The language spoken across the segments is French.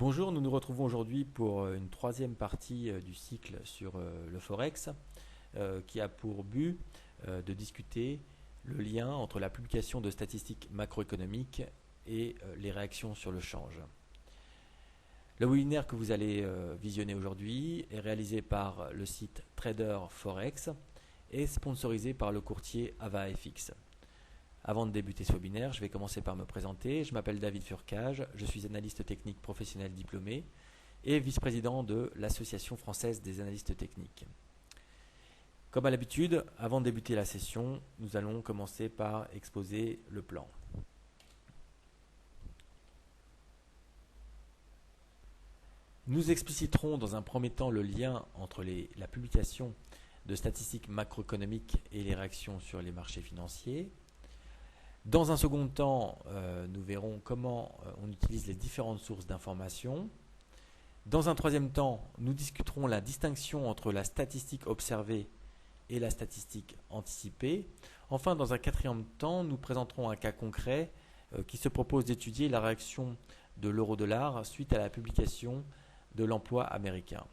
Bonjour, nous nous retrouvons aujourd'hui pour une troisième partie du cycle sur le Forex qui a pour but de discuter le lien entre la publication de statistiques macroéconomiques et les réactions sur le change. Le webinaire que vous allez visionner aujourd'hui est réalisé par le site Trader Forex et sponsorisé par le courtier AvaFX. Avant de débuter ce webinaire, je vais commencer par me présenter. Je m'appelle David Furcage, je suis analyste technique professionnel diplômé et vice-président de l'Association française des analystes techniques. Comme à l'habitude, avant de débuter la session, nous allons commencer par exposer le plan. Nous expliciterons dans un premier temps le lien entre la publication de statistiques macroéconomiques et les réactions sur les marchés financiers. Dans un second temps, nous verrons comment on utilise les différentes sources d'informations. Dans un troisième temps, nous discuterons la distinction entre la statistique observée et la statistique anticipée. Enfin, dans un quatrième temps, nous présenterons un cas concret qui se propose d'étudier la réaction de l'euro-dollar suite à la publication de l'emploi américain.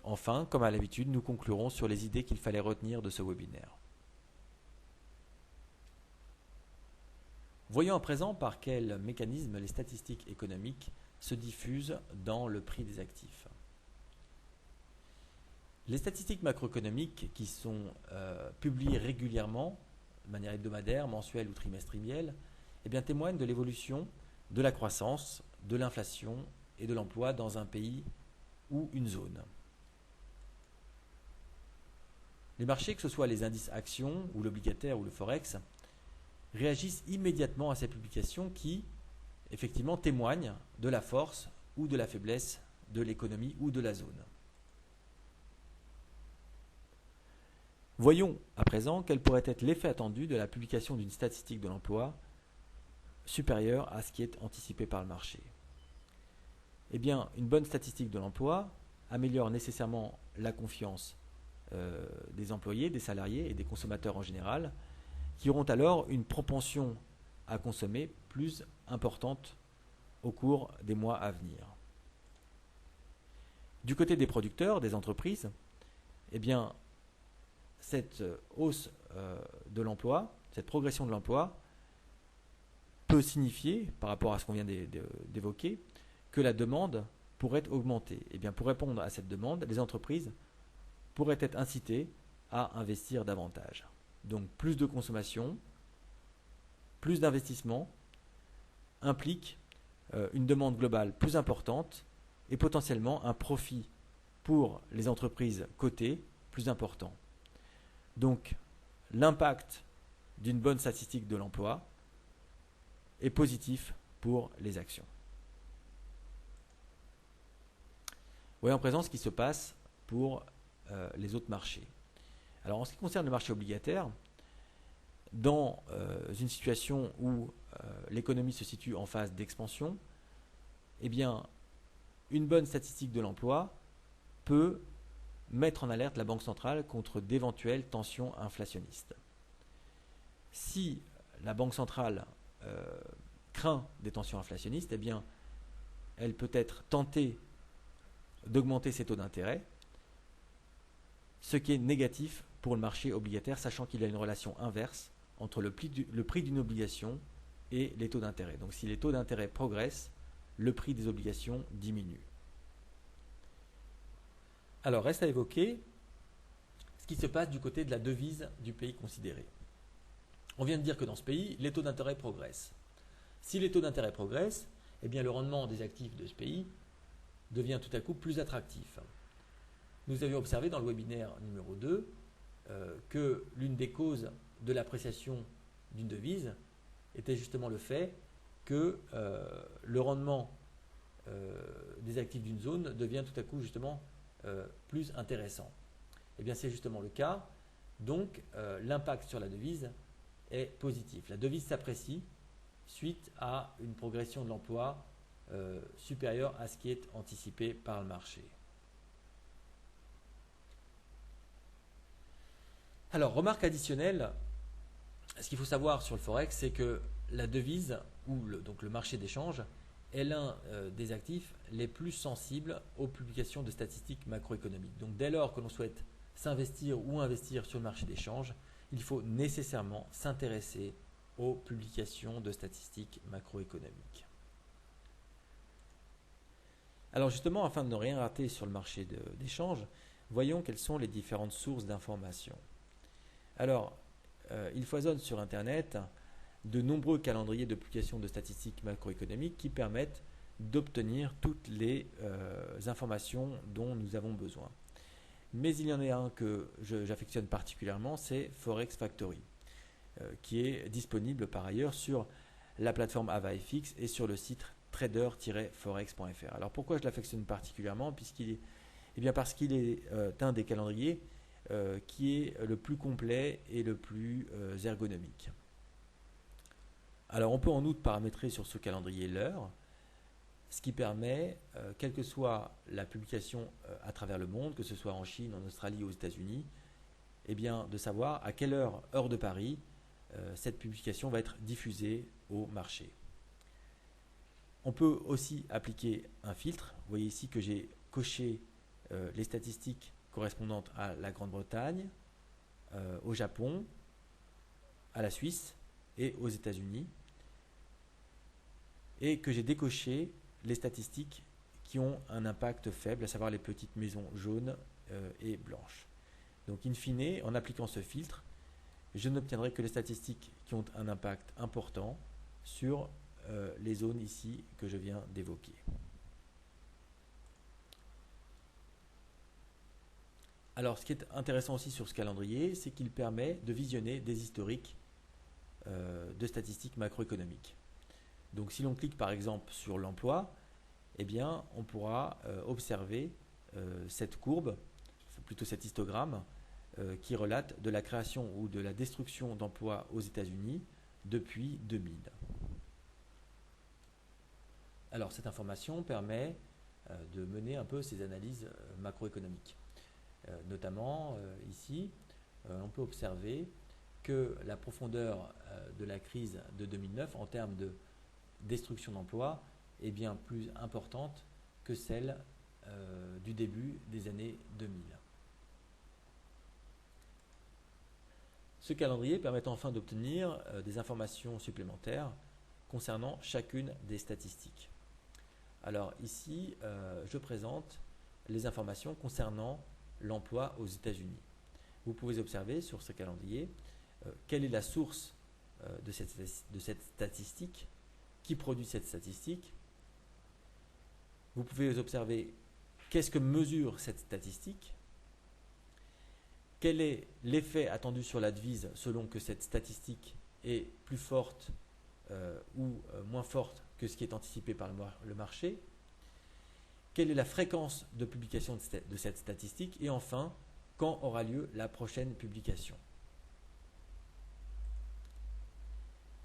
Enfin, comme à l'habitude, nous conclurons sur les idées qu'il fallait retenir de ce webinaire. Voyons à présent par quel mécanisme les statistiques économiques se diffusent dans le prix des actifs. Les statistiques macroéconomiques qui sont publiées régulièrement, de manière hebdomadaire, mensuelle ou trimestrielle, témoignent de l'évolution de la croissance, de l'inflation et de l'emploi dans un pays ou une zone. Les marchés, que ce soit les indices actions ou l'obligataire ou le forex, réagissent immédiatement à ces publications qui, effectivement, témoignent de la force ou de la faiblesse de l'économie ou de la zone. Voyons à présent quel pourrait être l'effet attendu de la publication d'une statistique de l'emploi supérieure à ce qui est anticipé par le marché. Eh bien, une bonne statistique de l'emploi améliore nécessairement la confiance des employés, des salariés et des consommateurs en général, qui auront alors une propension à consommer plus importante au cours des mois à venir. Du côté des producteurs, des entreprises, eh bien, cette hausse de l'emploi, cette progression de l'emploi peut signifier, par rapport à ce qu'on vient d'évoquer, que la demande pourrait augmenter. Eh bien, pour répondre à cette demande, les entreprises pourraient être incitées à investir davantage. Donc plus de consommation, plus d'investissement implique une demande globale plus importante et potentiellement un profit pour les entreprises cotées plus important. Donc l'impact d'une bonne statistique de l'emploi est positif pour les actions. Voyons à présent ce qui se passe pour les autres marchés. Alors en ce qui concerne le marché obligataire, dans une situation où l'économie se situe en phase d'expansion, eh bien, une bonne statistique de l'emploi peut mettre en alerte la Banque centrale contre d'éventuelles tensions inflationnistes. Si la Banque centrale craint des tensions inflationnistes, eh bien, elle peut être tentée d'augmenter ses taux d'intérêt, ce qui est négatif pour le marché obligataire, sachant qu'il y a une relation inverse entre le prix d'une obligation et les taux d'intérêt. Donc si les taux d'intérêt progressent, le prix des obligations diminue. Alors reste à évoquer ce qui se passe du côté de la devise du pays considéré. On vient de dire que dans ce pays, les taux d'intérêt progressent. Si les taux d'intérêt progressent, eh bien le rendement des actifs de ce pays devient tout à coup plus attractif. Nous avions observé dans le webinaire numéro 2 que l'une des causes de l'appréciation d'une devise était justement le fait que le rendement des actifs d'une zone devient tout à coup justement plus intéressant. Et bien c'est justement le cas, donc l'impact sur la devise est positif. La devise s'apprécie suite à une progression de l'emploi supérieure à ce qui est anticipé par le marché. Alors, remarque additionnelle, ce qu'il faut savoir sur le Forex, c'est que la devise, ou donc le marché d'échange, est l'un des actifs les plus sensibles aux publications de statistiques macroéconomiques. Donc dès lors que l'on souhaite s'investir ou investir sur le marché des changes, il faut nécessairement s'intéresser aux publications de statistiques macroéconomiques. Alors justement, afin de ne rien rater sur le marché des changes, voyons quelles sont les différentes sources d'informations. Alors, il foisonne sur Internet de nombreux calendriers de publication de statistiques macroéconomiques qui permettent d'obtenir toutes les informations dont nous avons besoin. Mais il y en a un que j'affectionne particulièrement, c'est Forex Factory, qui est disponible par ailleurs sur la plateforme AvaFX et sur le site trader-forex.fr. Alors pourquoi je l'affectionne particulièrement? Parce qu'il est un des calendriers qui est le plus complet et le plus ergonomique. Alors on peut en outre paramétrer sur ce calendrier l'heure, ce qui permet, quelle que soit la publication à travers le monde, que ce soit en Chine, en Australie ou aux États-Unis, eh bien, de savoir à quelle heure de Paris, cette publication va être diffusée au marché. On peut aussi appliquer un filtre. Vous voyez ici que j'ai coché les statistiques correspondantes à la Grande-Bretagne, au Japon, à la Suisse et aux États-Unis, et que j'ai décoché les statistiques qui ont un impact faible, à savoir les petites maisons jaunes et blanches. Donc in fine, en appliquant ce filtre, je n'obtiendrai que les statistiques qui ont un impact important sur les zones ici que je viens d'évoquer. Alors ce qui est intéressant aussi sur ce calendrier, c'est qu'il permet de visionner des historiques de statistiques macroéconomiques. Donc si l'on clique par exemple sur l'emploi, eh bien on pourra observer cette courbe, plutôt cet histogramme, qui relate de la création ou de la destruction d'emplois aux États-Unis depuis 2000. Alors cette information permet de mener un peu ces analyses macroéconomiques. Notamment ici, on peut observer que la profondeur de la crise de 2009 en termes de destruction d'emplois est bien plus importante que celle du début des années 2000. Ce calendrier permet enfin d'obtenir des informations supplémentaires concernant chacune des statistiques. Alors ici, je présente les informations concernant l'emploi aux États-Unis. Vous pouvez observer sur ce calendrier quelle est la source de cette statistique, qui produit cette statistique. Vous pouvez observer qu'est-ce que mesure cette statistique, quel est l'effet attendu sur la devise selon que cette statistique est plus forte ou moins forte que ce qui est anticipé par le marché, quelle est la fréquence de publication de cette statistique et enfin, quand aura lieu la prochaine publication.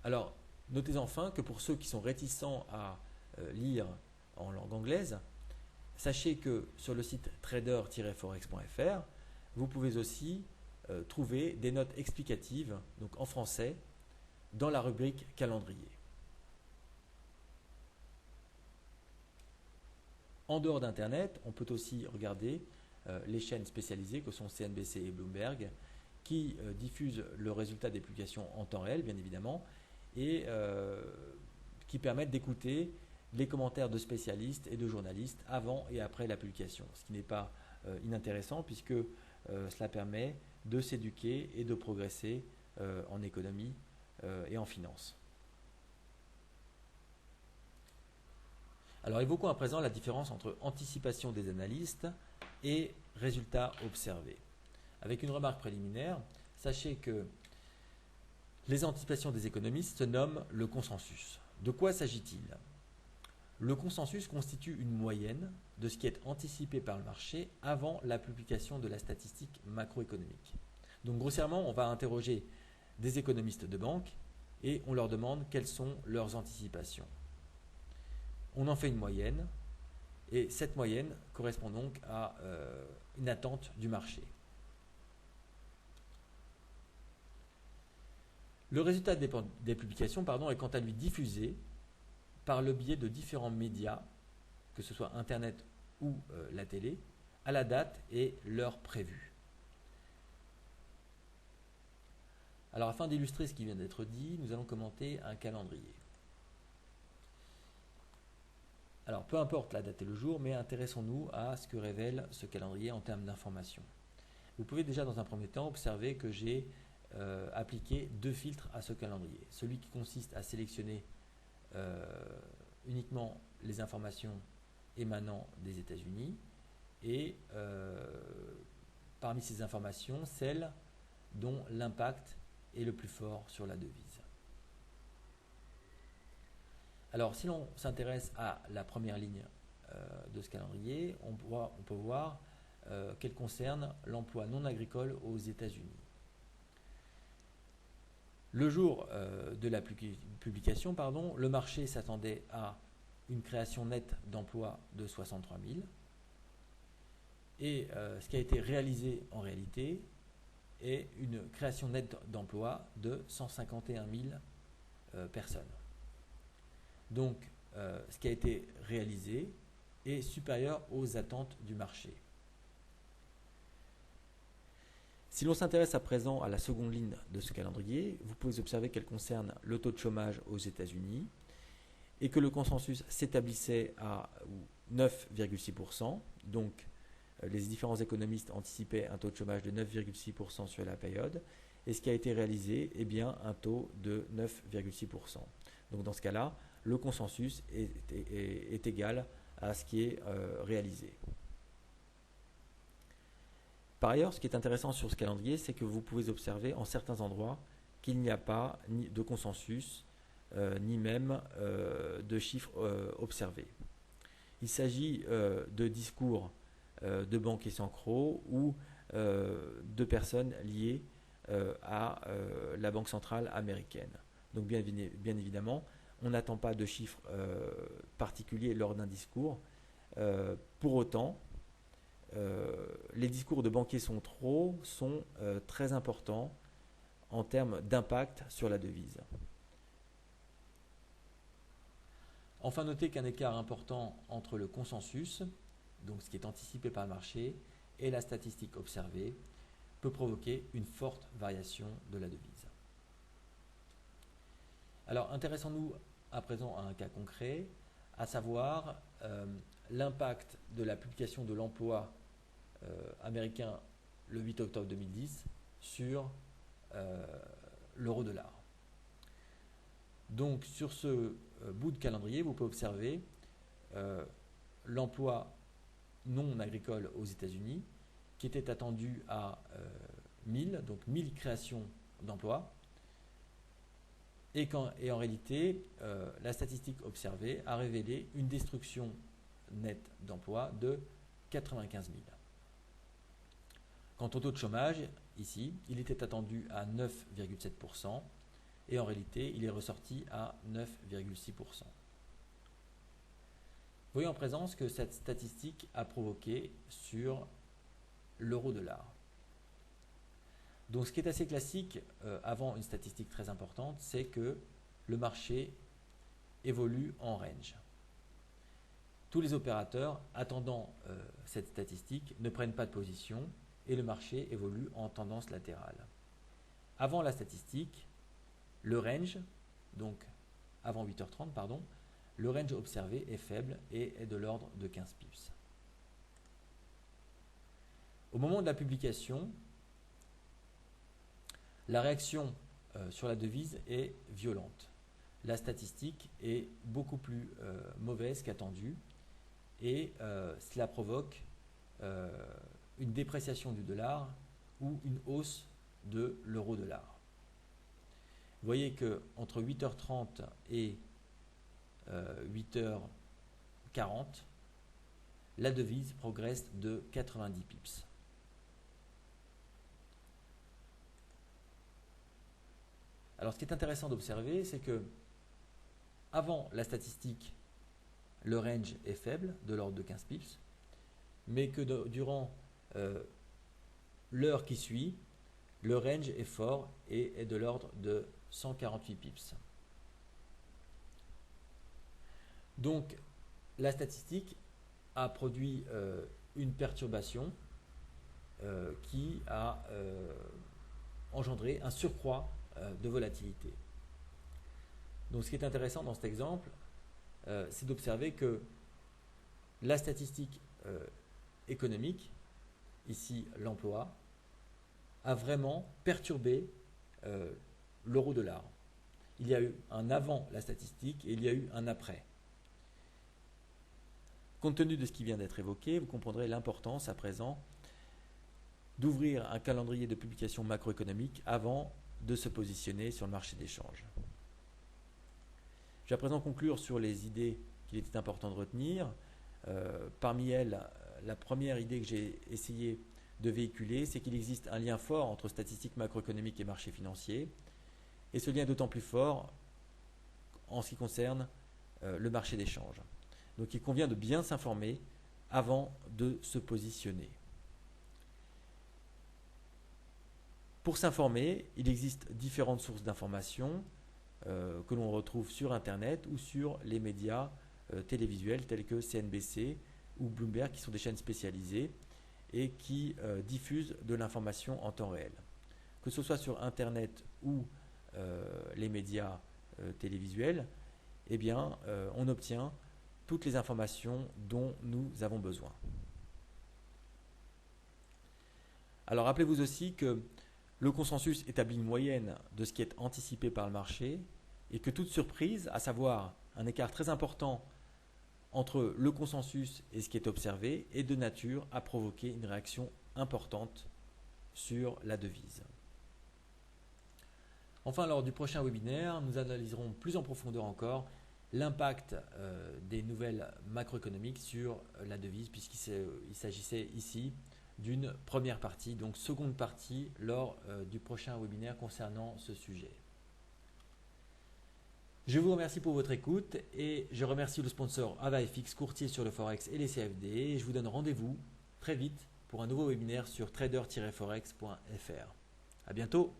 Alors, notez enfin que pour ceux qui sont réticents à lire en langue anglaise, sachez que sur le site trader-forex.fr, vous pouvez aussi trouver des notes explicatives, donc en français, dans la rubrique calendrier. En dehors d'Internet, on peut aussi regarder les chaînes spécialisées que sont CNBC et Bloomberg qui diffusent le résultat des publications en temps réel, bien évidemment, et qui permettent d'écouter les commentaires de spécialistes et de journalistes avant et après la publication, ce qui n'est pas inintéressant puisque cela permet de s'éduquer et de progresser en économie et en finance. Alors évoquons à présent la différence entre anticipation des analystes et résultats observés. Avec une remarque préliminaire, sachez que les anticipations des économistes se nomment le consensus. De quoi s'agit-il? Le consensus constitue une moyenne de ce qui est anticipé par le marché avant la publication de la statistique macroéconomique. Donc grossièrement, on va interroger des économistes de banque et on leur demande quelles sont leurs anticipations. On en fait une moyenne et cette moyenne correspond donc à une attente du marché. Le résultat des publications est quant à lui diffusé par le biais de différents médias, que ce soit Internet ou la télé, à la date et l'heure prévue. Alors afin d'illustrer ce qui vient d'être dit, nous allons commenter un calendrier. Alors peu importe la date et le jour, mais intéressons-nous à ce que révèle ce calendrier en termes d'information. Vous pouvez déjà dans un premier temps observer que j'ai appliqué deux filtres à ce calendrier. Celui qui consiste à sélectionner uniquement les informations émanant des États-Unis et parmi ces informations, celles dont l'impact est le plus fort sur la devise. Alors si l'on s'intéresse à la première ligne de ce calendrier, on peut voir qu'elle concerne l'emploi non agricole aux États-Unis. Le jour de la publication, le marché s'attendait à une création nette d'emplois de 63 000 et ce qui a été réalisé en réalité est une création nette d'emplois de 151 000 personnes. Donc ce qui a été réalisé est supérieur aux attentes du marché. Si l'on s'intéresse à présent à la seconde ligne de ce calendrier, vous pouvez observer qu'elle concerne le taux de chômage aux États-Unis et que le consensus s'établissait à 9,6%. Donc, les différents économistes anticipaient un taux de chômage de 9,6% sur la période. Et ce qui a été réalisé, eh bien, un taux de 9,6%. Donc, dans ce cas-là, le consensus est égal à ce qui est réalisé. Par ailleurs, ce qui est intéressant sur ce calendrier, c'est que vous pouvez observer en certains endroits qu'il n'y a pas ni de consensus, ni même de chiffres observés. Il s'agit de discours de banquiers centraux ou de personnes liées à la Banque centrale américaine. Donc bien évidemment, on n'attend pas de chiffres particuliers lors d'un discours. Pour autant, les discours de banquiers centraux sont très importants en termes d'impact sur la devise. Enfin, notez qu'un écart important entre le consensus, donc ce qui est anticipé par le marché, et la statistique observée peut provoquer une forte variation de la devise. Alors, intéressons-nous à présent à un cas concret, à savoir l'impact de la publication de l'emploi américain le 8 octobre 2010 sur l'euro-dollar. Donc sur ce bout de calendrier, vous pouvez observer l'emploi non agricole aux États-Unis qui était attendu à 1000, donc 1000 créations d'emplois. Et en réalité, la statistique observée a révélé une destruction nette d'emplois de 95 000. Quant au taux de chômage, ici, il était attendu à 9,7% et en réalité, il est ressorti à 9,6%. Voyons en présent ce que cette statistique a provoqué sur l'euro-dollar. Donc ce qui est assez classique avant une statistique très importante, c'est que le marché évolue en range. Tous les opérateurs attendant cette statistique ne prennent pas de position et le marché évolue en tendance latérale. Avant la statistique, le range, donc avant 8h30, le range observé est faible et est de l'ordre de 15 pips. Au moment de la publication, la réaction sur la devise est violente. La statistique est beaucoup plus mauvaise qu'attendue et cela provoque une dépréciation du dollar ou une hausse de l'euro-dollar. Vous voyez qu'entre 8h30 et 8h40, la devise progresse de 90 pips. Alors ce qui est intéressant d'observer, c'est que avant la statistique, le range est faible, de l'ordre de 15 pips, mais que durant l'heure qui suit, le range est fort et est de l'ordre de 148 pips. Donc la statistique a produit une perturbation qui a engendré un surcroît de volatilité. Donc ce qui est intéressant dans cet exemple, c'est d'observer que la statistique économique, ici l'emploi, a vraiment perturbé l'euro-dollar. Il y a eu un avant la statistique et il y a eu un après. Compte tenu de ce qui vient d'être évoqué, vous comprendrez l'importance à présent d'ouvrir un calendrier de publication macroéconomique avant de se positionner sur le marché des changes. Je vais à présent conclure sur les idées qu'il était important de retenir. Parmi elles, la première idée que j'ai essayé de véhiculer, c'est qu'il existe un lien fort entre statistiques macroéconomiques et marchés financiers. Et ce lien est d'autant plus fort en ce qui concerne le marché des changes. Donc il convient de bien s'informer avant de se positionner. Pour s'informer, il existe différentes sources d'informations que l'on retrouve sur Internet ou sur les médias télévisuels tels que CNBC ou Bloomberg, qui sont des chaînes spécialisées et qui diffusent de l'information en temps réel. Que ce soit sur Internet ou les médias télévisuels, eh bien, on obtient toutes les informations dont nous avons besoin. Alors rappelez-vous aussi que le consensus établit une moyenne de ce qui est anticipé par le marché et que toute surprise, à savoir un écart très important entre le consensus et ce qui est observé, est de nature à provoquer une réaction importante sur la devise. Enfin, lors du prochain webinaire, nous analyserons plus en profondeur encore l'impact des nouvelles macroéconomiques sur la devise, puisqu'il s'agissait ici d'une première partie, donc seconde partie lors du prochain webinaire concernant ce sujet. Je vous remercie pour votre écoute et je remercie le sponsor AvaFX, courtier sur le Forex et les CFD. Et je vous donne rendez-vous très vite pour un nouveau webinaire sur trader-forex.fr. À bientôt.